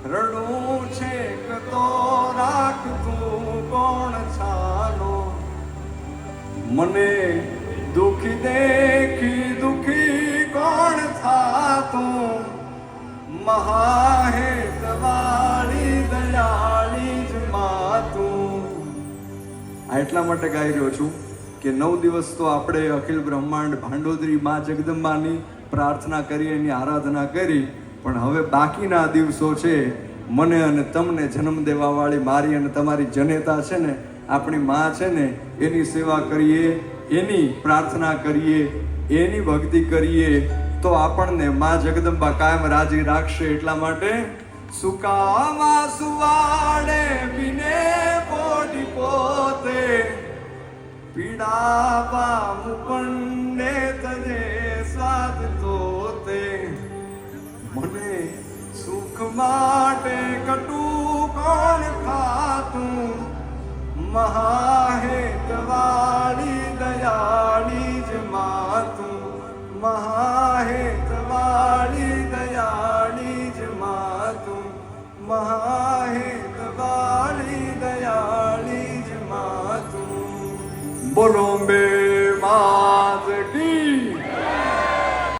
રડું છેક તો રાખતું કોણ છાનો, મને દુખી દેખી દુખી કોણ થાતું, મહાહેત વાળી દયાળી જ માતું. આ એટલા માટે ગાઈ રહ્યો છું કે 9 દિવસ તો આપણે અખિલ બ્રહ્માંડ ભાંડોદરી માં જગદંબાની પ્રાર્થના કરી, એની આરાધના કરી, પણ હવે બાકીના દિવસો છે મને અને તમને જન્મ દેવા વાળી મારી અને તમારી જનેતા છે ને, આપણી માં છે ને, એની સેવા કરીએ, એની પ્રાર્થના કરીએ, એની ભક્તિ કરીએ તો આપણને માં જગદંબા કાયમ રાજી રાખશે. એટલા માટે સુકાવા સુવાડે બિને પોટી પોતે, પીડાવા મુકંડે તજે સ્વાદ તોતે, મને સુખ માટે કટુ કોણ ખાતું, મહાહેત વાળી દયાળી જ માતું, મહાહેત વાળી દયાળી જ માતું, મહાહેત વાળી દયાળી જ માતું. બોલો અંબે